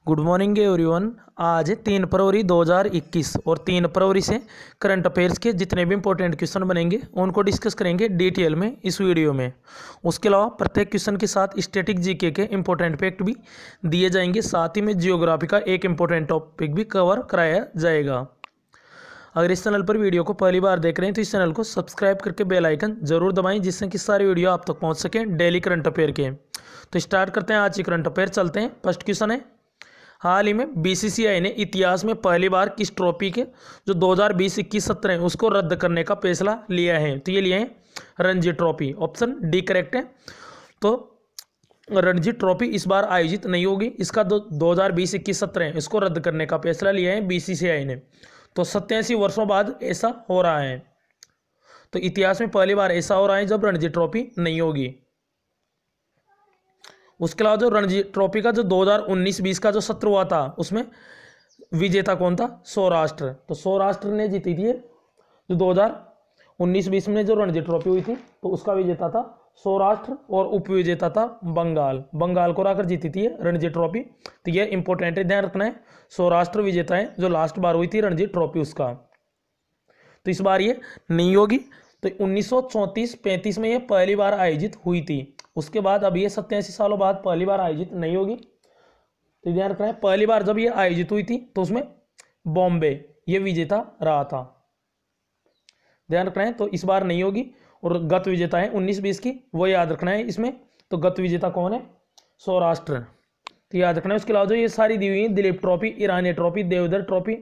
Good morning everyone. आज 3 फरवरी 2021 और 3 फरवरी से करंट अफेयर्स के जितने भी इंपॉर्टेंट क्वेश्चन बनेंगे उनको डिस्कस करेंगे डिटेल में इस वीडियो में। उसके अलावा प्रत्येक क्वेश्चन के साथ स्टैटिक जीके के इंपॉर्टेंट फैक्ट भी दिए जाएंगे, साथ ही में जियोग्राफी का एक इंपॉर्टेंट टॉपिक भी कवर कराया जाएगा। अगर इस चैनल पर वीडियो को पहली बार देख रहे हैं तो इस चैनल को सब्सक्राइब करके बेल आइकन जरूर दबाएं, जिससे कि सारी वीडियो आप तक पहुंच सकें डेली करंट अफेयर के। तो स्टार्ट करते हैं आज की करंट अफेयर। चलते हैं, फर्स्ट क्वेश्चन है, हाल ही में बीसीसीआई ने इतिहास में पहली बार किस ट्रॉफी के जो 2020-21 सत्र है उसको रद्द करने का फैसला लिया है? तो ये लिए हैं Ranji trophy. Option D correct है। तो रणजी ट्रॉफी इस बार आयोजित नहीं होगी, इसका 2020-21 सत्र है इसको रद्द करने का फैसला लिया है बीसीसीआई ने। तो 87 वर्षों बाद ऐसा हो रहा है। तो इतिहास में पहली बार ऐसा हो रहा है जब रणजी ट्रॉफी नहीं होगी। उसके अलावा जो रणजी ट्रॉफी का जो 2019-20 का जो सत्र हुआ था उसमें विजेता कौन था? सौराष्ट्र। तो सौराष्ट्र ने जीती थी जो 2019-20 में जो रणजी ट्रॉफी हुई थी, तो उसका विजेता था सौराष्ट्र और उपविजेता था बंगाल। बंगाल को हराकर जीती थी रणजी ट्रॉफी। तो यह इंपॉर्टेंट है, ध्यान रखना है। सौराष्ट्र विजेता है जो लास्ट बार हुई थी रणजी ट्रॉफी उसका। तो इस बार ये नहीं होगी। तो 1934-35 में ये पहली बार आयोजित हुई थी। उसके बाद अब ये 87 सालों बाद पहली बार आयोजित नहीं होगी। तो ध्यान रखना है, पहली बार जब ये आयोजित हुई थी तो उसमें बॉम्बे ये विजेता रहा था। ध्यान रखना है। तो इस बार नहीं होगी। और गत विजेता है 19-20 की, वो याद रखना है इसमें। तो गत विजेता कौन है? सौराष्ट्र। तो याद रखना है। उसके अलावा जो ये सारी दी हुई Dilip trophy, Irani trophy, Deodhar trophy,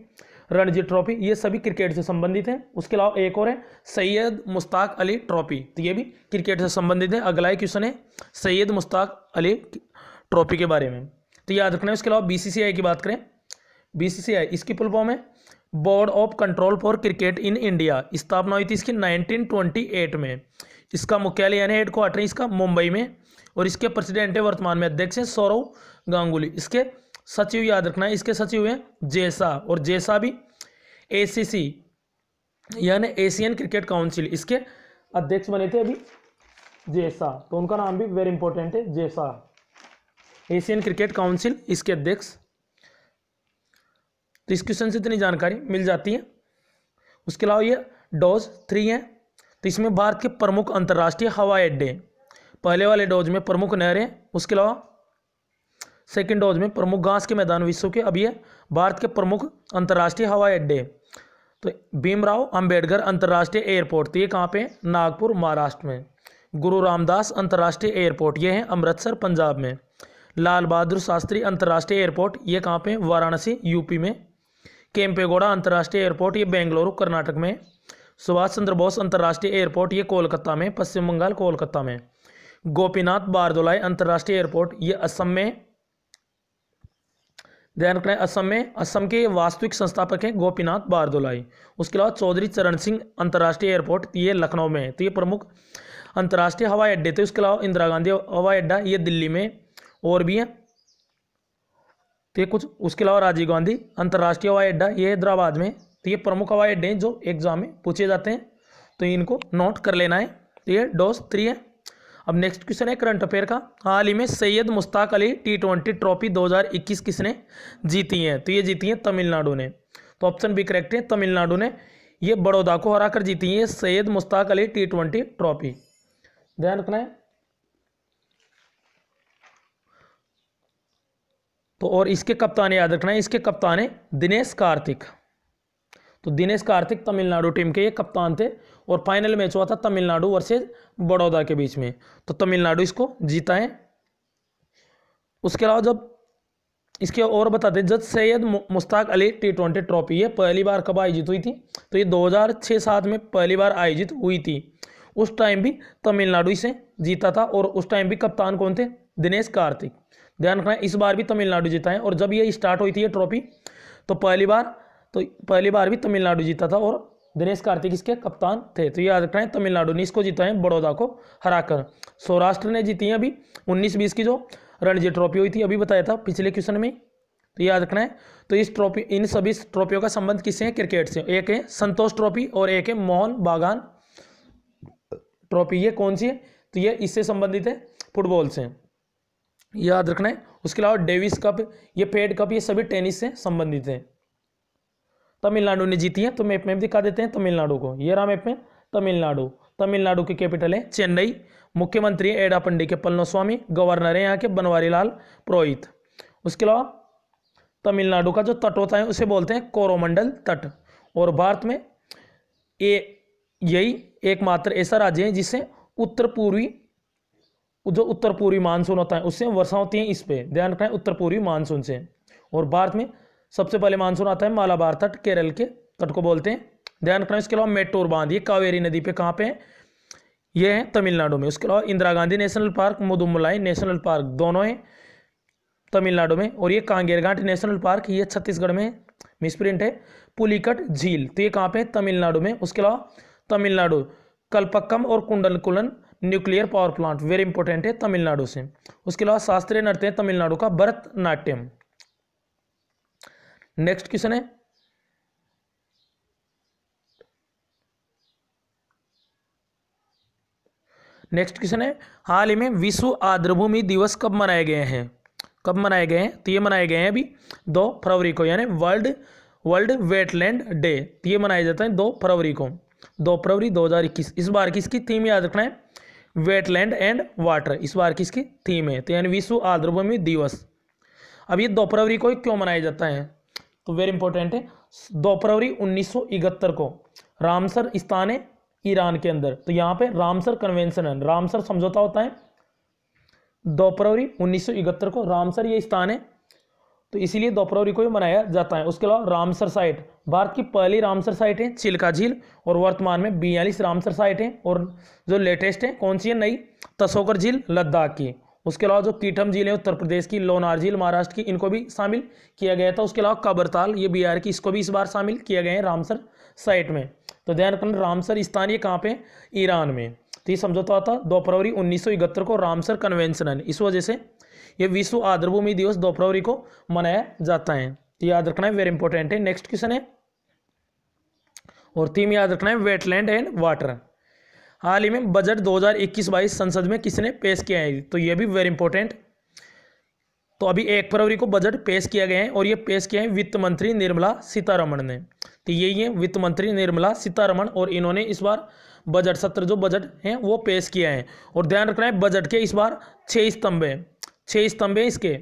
Ranji trophy, ये सभी क्रिकेट से संबंधित हैं। उसके अलावा एक और है सैयद मुश्ताक अली ट्रॉफी, तो ये भी क्रिकेट से संबंधित है। अगला क्वेश्चन है सैयद मुश्ताक अली ट्रॉफी के बारे में, तो याद रखना है। उसके अलावा बीसीसीआई की बात करें, बीसीसीआई इसकी फुल फॉर्म है board of control for cricket in India. स्थापना हुई थी इसकी 1928 में। इसका मुख्यालय यानी हेडक्वार्टर इसका मुंबई में, और इसके प्रेसिडेंट है, वर्तमान में अध्यक्ष हैं सौरव गांगुली। इसके सचिव याद रखना है, इसके सचिव हैं जैसा, और जैसा भी एसीसी यानी एशियन क्रिकेट काउंसिल, इसके अध्यक्ष बने थे अभी जैसा। तो उनका नाम भी वेरी इंपॉर्टेंट है, जैसा, एशियन क्रिकेट काउंसिल इसके अध्यक्ष। तो इस क्वेश्चन से इतनी जानकारी मिल जाती है। उसके अलावा ये डोज 3 है। तो इसमें भारत के प्रमुख अंतर्राष्ट्रीय हवाई अड्डे, पहले वाले डोज में प्रमुख नहरें, उसके अलावा सेकंड डोज में प्रमुख घास के मैदान विश्व के। अब ये भारत के प्रमुख अंतर्राष्ट्रीय हवाई अड्डे, तो भीमराव अंबेडकर अंतर्राष्ट्रीय एयरपोर्ट, तो ये कहाँ पे? नागपुर महाराष्ट्र में। गुरु रामदास अंतर्राष्ट्रीय एयरपोर्ट, ये है अमृतसर पंजाब में। लाल बहादुर शास्त्री अंतर्राष्ट्रीय एयरपोर्ट, ये कहाँ पे? वाराणसी यूपी में। केम्पेगौड़ा अंतर्राष्ट्रीय एयरपोर्ट, ये बेंगलुरु कर्नाटक में। सुभाष चंद्र बोस अंतर्राष्ट्रीय एयरपोर्ट, ये कोलकाता में, पश्चिम बंगाल कोलकाता में। गोपीनाथ बारदोलाई अंतर्राष्ट्रीय एयरपोर्ट, ये असम में। ध्यान रखना है, असम में। असम के वास्तविक संस्थापक हैं गोपीनाथ बारदोलाई। उसके अलावा चौधरी चरण सिंह अंतर्राष्ट्रीय एयरपोर्ट, ये लखनऊ में है। तो ये प्रमुख अंतर्राष्ट्रीय हवाई अड्डे थे। उसके अलावा इंदिरा गांधी हवाई अड्डा, ये दिल्ली में, और भी है तो ये कुछ। उसके अलावा राजीव गांधी अंतर्राष्ट्रीय हवाई अड्डा, ये हैदराबाद में। तो ये प्रमुख हवाई अड्डे हैं जो एग्जाम में पूछे जाते हैं, तो इनको नोट कर लेना है। तो ये डोज 3 है। अब नेक्स्ट क्वेश्चन है करंट अफेयर का, हाल ही में सैयद मुश्ताक अली T20 ट्रॉफी 2021 किसने जीती है? तो ये जीती है तमिलनाडु ने। तो ऑप्शन बी करेक्ट है, तमिलनाडु ने ये बड़ौदा को हराकर जीती है सैयद मुश्ताक अली T20 ट्रॉफी। ध्यान रखना है। तो और इसके कप्तान याद रखना है, इसके कप्तान है दिनेश कार्तिक। तो दिनेश कार्तिक तमिलनाडु टीम के ये कप्तान थे, और फाइनल मैच हुआ था तमिलनाडु वर्सेज बड़ौदा के बीच में, तो तमिलनाडु इसको जीता है। उसके अलावा जब इसके और बताते हैं, जब सैयद मुश्ताक अली T20 ट्रॉफी ये पहली बार कब आयोजित हुई थी? तो ये 2006-07 में पहली बार आयोजित हुई थी। उस टाइम भी तमिलनाडु इसे जीता था, और उस टाइम भी कप्तान कौन थे? दिनेश कार्तिक। ध्यान रखना है, इस बार भी तमिलनाडु जीता है। और जब ये स्टार्ट हुई थी ये ट्रॉफी, तो पहली बार भी तमिलनाडु जीता था, और दिनेश कार्तिक इसके कप्तान थे। तो याद रखना है, तमिलनाडु ने इसको जीता है बड़ौदा को हराकर। सौराष्ट्र ने जीती है अभी 19-20 की जो रणजी ट्रॉफी हुई थी, अभी बताया था पिछले क्वेश्चन में। तो याद रखना है। तो इस ट्रॉफी, इन सभी ट्रॉफियों का संबंध किससे है? क्रिकेट से। एक है संतोष ट्रॉफी और एक है मोहन बागान ट्रॉफी। ये कौन सी है? तो ये इससे संबंधित है, फुटबॉल से। याद रखना है। उसके अलावा डेविस कप, ये फेड कप, ये सभी टेनिस से संबंधित हैं। तमिलनाडु ने जीती है, तो मैप में दिखा देते हैं तमिलनाडु को। ये रहा मैप में तमिलनाडु। तमिलनाडु की कैपिटल है चेन्नई। मुख्यमंत्री एडापंडी के पलनस्वामी, गवर्नर है यहाँ के बनवारी लाल पुरोहित। उसके अलावा तमिलनाडु का जो तट होता है उसे बोलते हैं कोरोमंडल तट। और भारत में यही एकमात्र ऐसा राज्य है जिससे उत्तर पूर्वी मानसून होता है उससे वर्षा होती है। इस पे ध्यान रखना है, उत्तर पूर्वी मानसून से। और भारत में सबसे पहले मानसून आता है मालाबार तट, केरल के तट को बोलते हैं, ध्यान रखना है। इसके अलावा मेट्टूर बांध, ये कावेरी नदी पे कहाँ पे है, ये है तमिलनाडु में। उसके अलावा Indira Gandhi national park, Mudumalai national park, दोनों है तमिलनाडु में। और ये कांगेरघाट नेशनल पार्क, ये छत्तीसगढ़ में मिसप्रिंट है। पुलिकट झील, तो ये कहाँ पे है, तमिलनाडु में। उसके अलावा तमिलनाडु कल्पक्कम और Kudankulam nuclear power plant, very important है तमिलनाडु से। उसके अलावा शास्त्रीय नृत्य है तमिलनाडु का भरतनाट्यम। नेक्स्ट क्वेश्चन है, हाल ही में विश्व आर्द्रभूमि दिवस कब मनाए गए हैं? कब मनाए गए हैं? तो ये मनाए गए हैं अभी 2 फरवरी को, यानी वर्ल्ड वेटलैंड डे। तो ये मनाया जाता है 2 फरवरी को, 2 फरवरी 2021। इस बार किसकी थीम याद रखना है, वेटलैंड एंड वाटर, इस बार किसकी थीम है, तो यानी विश्व आर्द्रभूमि दिवस। अब ये 2 फरवरी को क्यों मनाया जाता है, तो वेरी इंपॉर्टेंट है। 2 फरवरी 1971 को रामसर स्थान है ईरान के अंदर, तो यहाँ पे रामसर कन्वेंशन है, रामसर समझौता होता है 2 फरवरी 1971 को। रामसर ये स्थान है, तो इसीलिए 2 फरवरी को ये मनाया जाता है। उसके अलावा रामसर साइट, भारत की पहली रामसर साइट है चिल्का झील, और वर्तमान में 42 रामसर साइट है। और जो लेटेस्ट है कौन सी है, नई, तसोकर झील लद्दाख की। उसके अलावा जो कीटम झील है उत्तर प्रदेश की, लोनार झील महाराष्ट्र की, इनको भी शामिल किया गया था। उसके अलावा कबरताल, ये बिहार की, इसको भी इस बार शामिल किया गया है रामसर साइट में। तो ध्यान रखना, रामसर स्थान ये कहाँ पे, ईरान में। तो ये समझौता होता 2 फरवरी 1971 को, रामसर कन्वेंशन है। इस वजह से ये विश्व आर्द्रभूमि दिवस 2 फरवरी को मनाया जाता है, तो याद रखना है, वेरी इंपॉर्टेंट है। नेक्स्ट क्वेश्चन है, और थीम याद रखना है वेटलैंड एंड वाटर। हाल ही में बजट 2021-22 संसद में किसने पेश किया है, तो ये भी वेरी इंपॉर्टेंट। तो अभी 1 फरवरी को बजट पेश किया गया है, और ये पेश किया है वित्त मंत्री निर्मला सीतारमण ने। तो यही है वित्त मंत्री निर्मला सीतारमण, और इन्होंने इस बार बजट सत्र जो बजट है वो पेश किया है। और ध्यान रखना है, बजट के इस बार 6 स्तंभ है, 6 स्तंभ है इसके,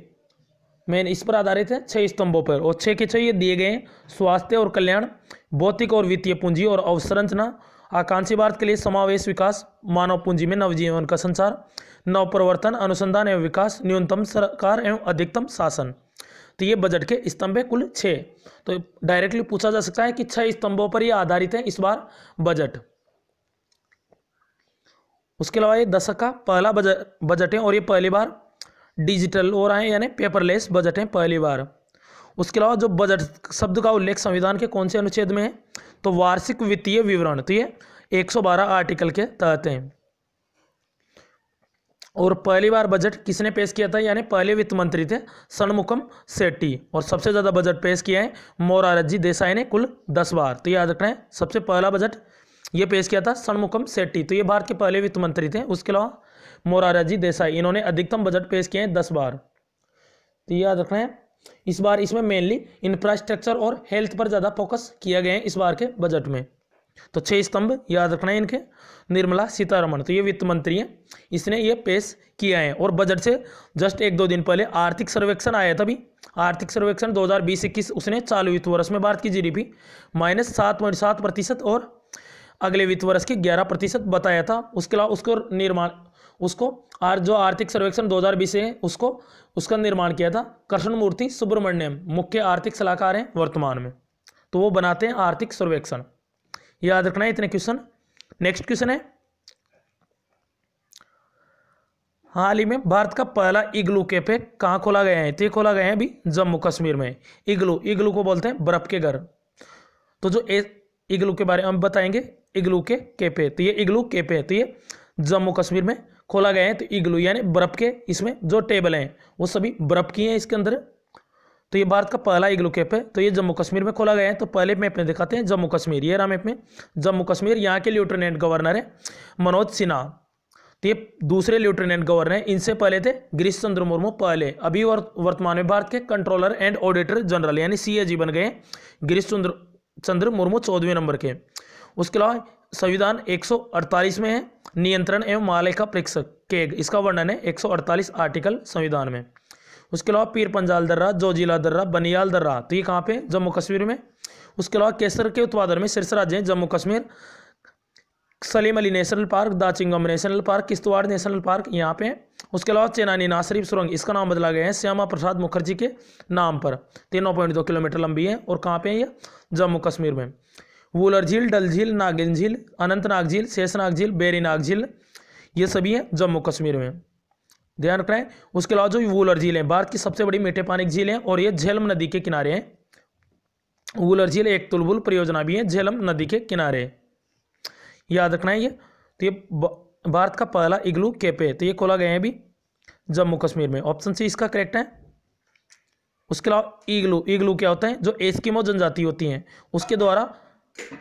मेन इस पर आधारित है 6 स्तंभों पर। और 6 के 6 ये दिए गए हैं, स्वास्थ्य और कल्याण, भौतिक और वित्तीय पूंजी और अवसंरचना, आकांक्षी भारत के लिए समावेश विकास, मानव पूंजी में नवजीवन का संचार, नव प्रवर्तन, अनुसंधान एवं विकास, न्यूनतम सरकार एवं अधिकतम शासन। तो ये बजट के स्तंभ है कुल 6। तो डायरेक्टली पूछा जा सकता है कि 6 स्तंभों पर ये आधारित है इस बार बजट। उसके अलावा ये दशक का पहला बजट है, और ये पहली बार डिजिटल हो रहा है, यानी पेपरलेस बजट है पहली बार। उसके अलावा जो बजट शब्द का उल्लेख संविधान के कौन से अनुच्छेद में है, तो वार्षिक वित्तीय विवरण, तो ये 112 आर्टिकल के तहत है। और पहली बार बजट किसने पेश किया था, यानी पहले वित्त मंत्री थे षणमुखम शेट्टी, और सबसे ज़्यादा बजट पेश किया है मोरारजी देसाई ने, कुल 10 बार। तो याद रखना है, सबसे पहला बजट ये पेश किया था षणमुखम शेट्टी, तो ये भारत के पहले वित्त मंत्री थे। उसके अलावा मोरारजी देसाई, इन्होंने अधिकतम बजट पेश किए हैं 10 बार। तो याद रखना है, इस बार इसमें मेनली इंफ्रास्ट्रक्चर और हेल्थ पर ज़्यादा फोकस किया गया है इस बार के बजट में। तो 6 स्तंभ याद रखना है इनके। निर्मला सीतारमण, तो ये वित्त मंत्री हैं, इसने ये पेश किया है। और बजट से जस्ट 1-2 दिन पहले आर्थिक सर्वेक्षण आया था, अभी आर्थिक सर्वेक्षण 2020-21, उसने चालू वित्त वर्ष में भारत की जीडीपी -7.7% और अगले वित्त वर्ष की 11% बताया था। उसके अलावा जो आर्थिक सर्वेक्षण 2020 है उसका निर्माण किया था कृष्णमूर्ति सुब्रमण्यम, मुख्य आर्थिक सलाहकार हैं वर्तमान में, तो वो बनाते हैं आर्थिक सर्वेक्षण। याद रखना है इतने क्वेश्चन। नेक्स्ट क्वेश्चन है, हाल ही में भारत का पहला इग्लू कैफे कहाँ खोला गया है, तो खोला गया है अभी जम्मू कश्मीर में। इग्लू को बोलते हैं बर्फ के घर। तो जो इग्लू के बारे में हम बताएंगे, इग्लू के कैफे, तो ये इग्लू कैफे, तो ये जम्मू कश्मीर में खोला गया है। तो इग्लू यानी बर्फ के, इसमें जो टेबल हैं वो सभी बर्फ की हैं इसके अंदर। तो ये भारत का पहला इग्लू कैफे, तो ये जम्मू कश्मीर में खोला गया है। तो पहले मैप में दिखाते हैं जम्मू कश्मीर, ये रहा मैप में जम्मू कश्मीर। यहाँ के लेफ्टिनेंट गवर्नर है मनोज सिन्हा। तो ये दूसरे लेफ्टिनेंट गवर्नर हैं। इनसे पहले थे गिरीश चंद्र मुर्मू पहले, अभी वर्तमान में भारत के कंट्रोलर एंड ऑडिटर जनरल यानी सीएजी बन गए गिरीश चंद्र मुर्मू 14वें नंबर के। उसके अलावा संविधान 148 में है, नियंत्रण एवं महालेखा परीक्षक केग, इसका वर्णन है 148 आर्टिकल संविधान में। उसके अलावा पीर पंजाल दर्रा, जोजिला दर्रा, बनियाल दर्रा, तो ये कहाँ पे, जम्मू कश्मीर में। उसके अलावा केसर के उत्पादन में शीर्ष राज्य हैं Jammu Kashmir, Salim Ali national park, Dachigam national park, Kishtwar national park यहाँ पे। उसके अलावा चेनानी नासरीफ सुरंग, इसका नाम बदला गया है श्यामा प्रसाद मुखर्जी के नाम पर, 9.2 किलोमीटर लंबी है और कहाँ पे है ये, जम्मू कश्मीर में। वूलर झील, डल झील, नागिन झील, अनंतनाग झील, शेषनाग झील, बेरीनाग झील, ये सभी हैं जम्मू कश्मीर में, ध्यान रखना है। उसके अलावा जो वूलर झील है भारत की सबसे बड़ी मीठे पानी की झील है और ये झेलम नदी के किनारे है। वूलर झील एक तुलबुल परियोजना भी है झेलम नदी के किनारे, याद रखना है ये। तो ये भारत का पहला इग्लू कैफे, तो ये खोला गया है अभी जम्मू कश्मीर में, ऑप्शन सी इसका करेक्ट है। उसके अलावा इग्लू क्या होता है, जो एस्किमो जनजाति होती हैं उसके द्वारा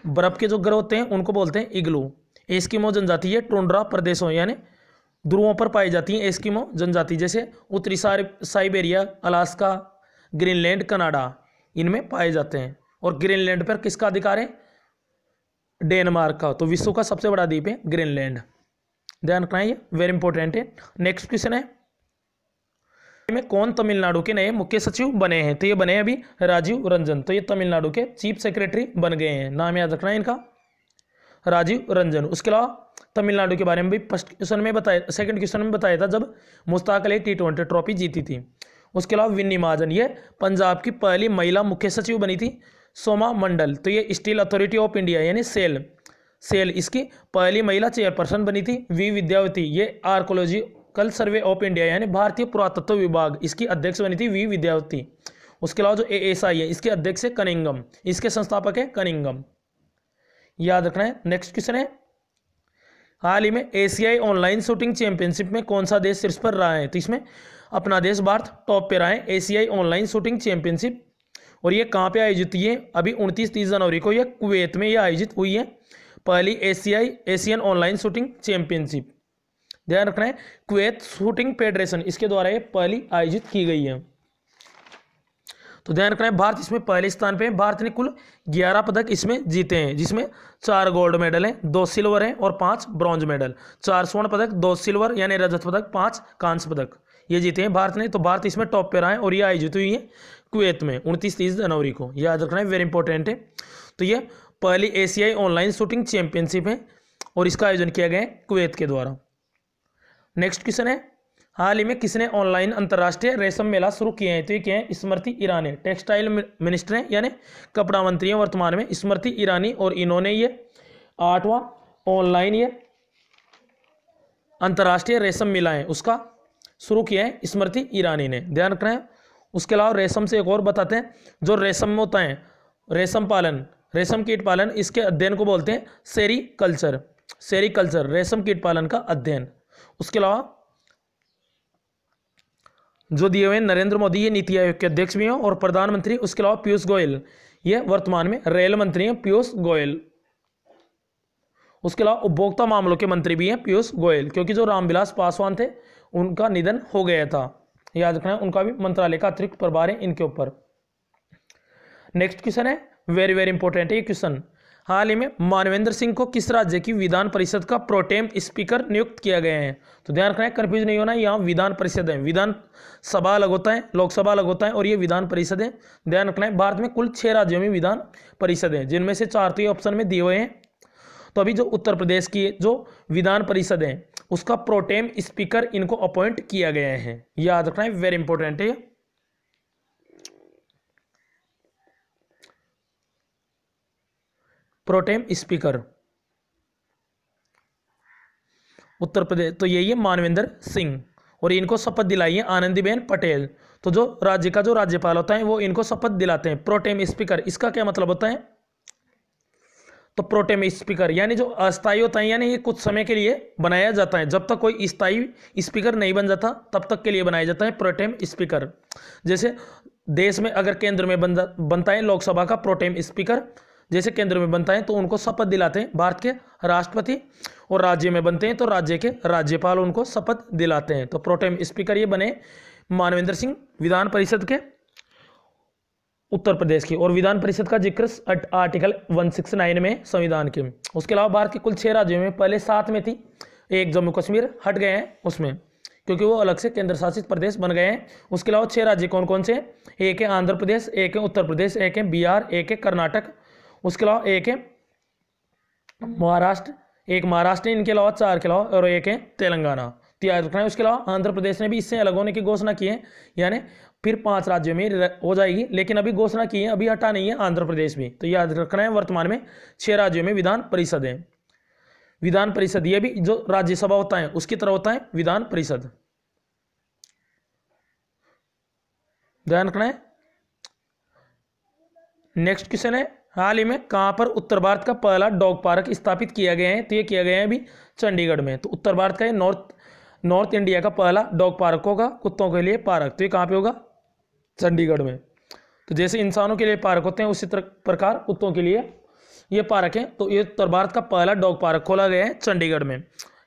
बर्फ के जो घर होते हैं उनको बोलते हैं इग्लू। एस्किमो जनजाति ये टुंड्रा प्रदेशों यानी ध्रुवों पर पाई जाती हैं एस्किमो जनजाति, जैसे उत्तरी साइबेरिया, अलास्का, ग्रीनलैंड, कनाडा, इनमें पाए जाते हैं। और ग्रीनलैंड पर किसका अधिकार है, डेनमार्क का, तो विश्व का सबसे बड़ा द्वीप है ग्रीनलैंड, ध्यान रखना है ये, वेरी इंपॉर्टेंट है। नेक्स्ट क्वेश्चन है, में कौन तमिलनाडु के नए मुख्य सचिव बने हैं, तो ये बने हैं अभी राजीव रंजन, तो ये तमिलनाडु के चीफ सेक्रेटरी बन गए हैं, नाम याद रखना है इनका, राजीव रंजन। उसके अलावा तमिलनाडु के बारे में भी फर्स्ट क्वेश्चन में बताया, सेकंड क्वेश्चन में बताया था जब मुश्ताक अली T20 ट्रॉफी जीती थी। उसके अलावा विन्नी महाजन, ये पंजाब की पहली महिला मुख्य सचिव बनी थी। सोमा मंडल, तो ये स्टील अथॉरिटी ऑफ इंडिया यानी सेल इसकी पहली महिला चेयरपर्सन बनी थी। वी विद्यावती, ये आर्कोलॉजिकल सर्वे ऑफ इंडिया यानी भारतीय पुरातत्व विभाग, इसकी अध्यक्ष बनी थी वी विद्यावती। उसके अलावा जो ASI है इसके अध्यक्ष है कनिंगम, इसके संस्थापक है कनिंगम, याद रखना है। नेक्स्ट क्वेश्चन है, हाल ही में एशियाई ऑनलाइन शूटिंग चैंपियनशिप में कौन सा देश शीर्ष पर रहा है, तो इसमें अपना देश भारत टॉप पे रहा है एशियाई ऑनलाइन शूटिंग चैंपियनशिप। और ये कहाँ पे आयोजित हुई है, अभी 29-30 जनवरी को ये कुवैत में ये आयोजित हुई है, पहली एशियन ऑनलाइन शूटिंग चैंपियनशिप, ध्यान रखना है। कुवैत शूटिंग फेडरेशन इसके द्वारा ये पहली आयोजित की गई है, तो ध्यान रखना है भारत इसमें पहले स्थान पे है। भारत ने कुल 11 पदक इसमें जीते हैं, जिसमें 4 गोल्ड मेडल हैं, 2 सिल्वर हैं और 5 ब्रॉन्ज मेडल, 4 स्वर्ण पदक, 2 सिल्वर यानी रजत पदक, 5 कांस्य पदक ये जीते हैं भारत ने। तो भारत इसमें टॉप पे रहा है और ये आयोजित हुई है कुवैत में 29-30 जनवरी को, याद रखना है, वेरी इंपॉर्टेंट है। तो ये पहली एशियाई ऑनलाइन शूटिंग चैंपियनशिप है और इसका आयोजन किया गया है कुवैत के द्वारा। नेक्स्ट क्वेश्चन है, हाल ही में किसने ऑनलाइन अंतर्राष्ट्रीय रेशम मेला शुरू किए हैं, तो ये क्या है, स्मृति ईरानी, टेक्सटाइल मिनिस्टर हैं यानी कपड़ा मंत्री हैं वर्तमान में स्मृति ईरानी, और इन्होंने ये 8वां ऑनलाइन ये अंतर्राष्ट्रीय रेशम मेला है उसका शुरू किया है स्मृति ईरानी ने, ध्यान रखना है। उसके अलावा रेशम से एक और बताते हैं, जो रेशम में होता है रेशम पालन, रेशम कीट पालन, इसके अध्ययन को बोलते हैं सेरीकल्चर, रेशम कीट पालन का अध्ययन। उसके अलावा जो दिए हुए नरेंद्र मोदी ये नीति आयोग के अध्यक्ष भी हैं और प्रधानमंत्री। उसके अलावा पीयूष गोयल, ये वर्तमान में रेल मंत्री हैं पीयूष गोयल। उसके अलावा उपभोक्ता मामलों के मंत्री भी हैं पीयूष गोयल, क्योंकि जो रामविलास पासवान थे उनका निधन हो गया था, याद रखना है, उनका भी मंत्रालय का अतिरिक्त प्रभार है इनके ऊपर। नेक्स्ट क्वेश्चन है, वेरी वेरी इंपॉर्टेंट है ये क्वेश्चन, हाल ही में मानवेंद्र सिंह को किस राज्य की विधान परिषद का प्रोटेम स्पीकर नियुक्त किया गया है, तो ध्यान रखना है, कंफ्यूज नहीं होना, यहाँ विधान परिषद है, विधान सभा अलग होता है, लोकसभा अलग होता है और ये विधान परिषद है, ध्यान रखना है। भारत में कुल 6 राज्यों में विधान परिषद है, जिनमें से 4 तो ये ऑप्शन में दिए हुए हैं। तो अभी जो उत्तर प्रदेश की जो विधान परिषद है उसका प्रोटेम स्पीकर इनको अपॉइंट किया गया है, याद रखना है, वेरी इंपॉर्टेंट है। प्रोटेम स्पीकर उत्तर प्रदेश, तो यही है मानवेंद्र सिंह, और इनको शपथ दिलाई है आनंदीबेन पटेल। तो जो राज्य का जो राज्यपाल होता है वो इनको शपथ दिलाते हैं। प्रोटेम स्पीकर इसका क्या मतलब होता है, तो प्रोटेम स्पीकर यानी जो अस्थायी होता है, यानी ये कुछ समय के लिए बनाया जाता है, जब तक कोई स्थायी स्पीकर नहीं बन जाता तब तक के लिए बनाया जाता है प्रोटेम स्पीकर। जैसे देश में अगर केंद्र में बनता है लोकसभा का प्रोटेम स्पीकर, जैसे केंद्र में बनता है तो उनको शपथ दिलाते हैं भारत के राष्ट्रपति, और राज्य में बनते हैं तो राज्य के राज्यपाल उनको शपथ दिलाते हैं। तो प्रोटेम स्पीकर ये बने मानवेंद्र सिंह विधान परिषद के उत्तर प्रदेश की, और विधान परिषद का जिक्र आर्टिकल 169 में संविधान के। उसके अलावा भारत के कुल 6 राज्यों में पहले 7 में थी, एक जम्मू कश्मीर हट गए हैं उसमें, क्योंकि वो अलग से केंद्र शासित प्रदेश बन गए हैं। उसके अलावा 6 राज्य कौन कौन से हैं? एक है आंध्र प्रदेश, एक है उत्तर प्रदेश, एक है बिहार, एक है कर्नाटक, उसके अलावा एक है महाराष्ट्र, एक महाराष्ट्र, इनके अलावा 4 के अलावा, और एक है तेलंगाना। तो याद रखना है। उसके अलावा आंध्र प्रदेश ने भी इससे अलग होने की घोषणा की है, यानी फिर 5 राज्यों में हो जाएगी, लेकिन अभी घोषणा की है, अभी हटा नहीं है आंध्र प्रदेश भी। तो याद रखना है वर्तमान में 6 राज्यों में विधान परिषद है। विधान परिषद ये भी जो राज्यसभा होता है उसकी तरह होता है विधान परिषद, ध्यान रखना है। नेक्स्ट क्वेश्चन है, हाल ही में कहां पर उत्तर भारत का पहला डॉग पार्क स्थापित किया गया है? तो ये किया गया है अभी चंडीगढ़ में। तो उत्तर भारत का नॉर्थ इंडिया का पहला डॉग पार्क होगा, कुत्तों के लिए पार्क। तो ये कहाँ पे होगा? चंडीगढ़ में। तो जैसे इंसानों के लिए पार्क होते हैं उसी प्रकार कुत्तों के लिए ये पार्क है। तो ये उत्तर भारत का पहला डॉग पार्क खोला गया है चंडीगढ़ में।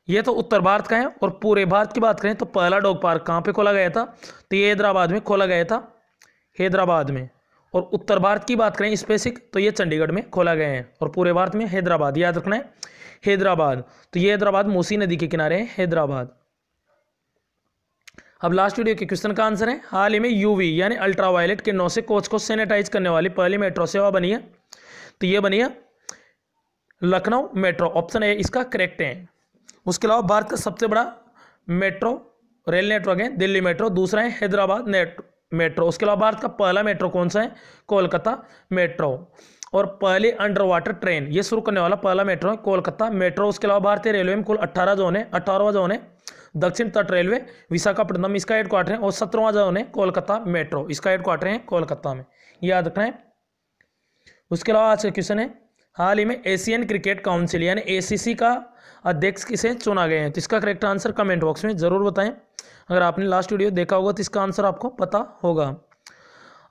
ये तो उत्तर भारत का है। और पूरे भारत की बात करें तो पहला डॉग पार्क कहाँ पे खोला गया था? तो ये हैदराबाद में खोला गया था, हैदराबाद में। और उत्तर भारत की बात करें स्पेसिफिक तो ये चंडीगढ़ में खोला गया है, और पूरे भारत में हैदराबाद, याद रखना है हैदराबाद। तो ये हैदराबाद मूसी नदी के किनारे है हैदराबाद। अब लास्ट वीडियो के क्वेश्चन का आंसर है, हाल ही में यूवी यानी अल्ट्रावायलेट किरणों से कोच को सैनिटाइज करने वाली पहली मेट्रो सेवा बनी है। तो ये बनी है लखनऊ मेट्रो, ऑप्शन ए इसका करेक्ट है। उसके अलावा भारत का सबसे बड़ा मेट्रो रेल नेटवर्क है दिल्ली मेट्रो, दूसरा है हैदराबाद मेट्रो। उसके अलावा भारत का पहला मेट्रो कौन सा है? कोलकाता मेट्रो। और पहली अंडर वाटर ट्रेन ये शुरू करने वाला पहला मेट्रो है कोलकाता मेट्रो। उसके अलावा भारतीय रेलवे में कुल 18 जोन है, 18वां जोन है दक्षिण तट रेलवे विशाखापट्टनम, इसका हेडक्वार्टर है। और 17वां जोन है कोलकाता मेट्रो, इसका हेडक्वार्टर है कोलकाता में, याद रखना है। उसके अलावा आज का क्वेश्चन है, हाल ही में एशियन क्रिकेट काउंसिल यानी ACC का अध्यक्ष किसे चुना गया है? तो इसका करेक्ट आंसर कमेंट बॉक्स में जरूर बताएं। अगर आपने लास्ट वीडियो देखा होगा तो इसका आंसर आपको पता होगा।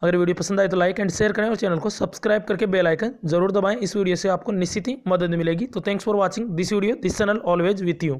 अगर वीडियो पसंद आए तो लाइक एंड शेयर करें, और चैनल को सब्सक्राइब करके बेल आइकन जरूर दबाएं। इस वीडियो से आपको निश्चित ही मदद मिलेगी। तो thanks for watching this video, this channel always with you.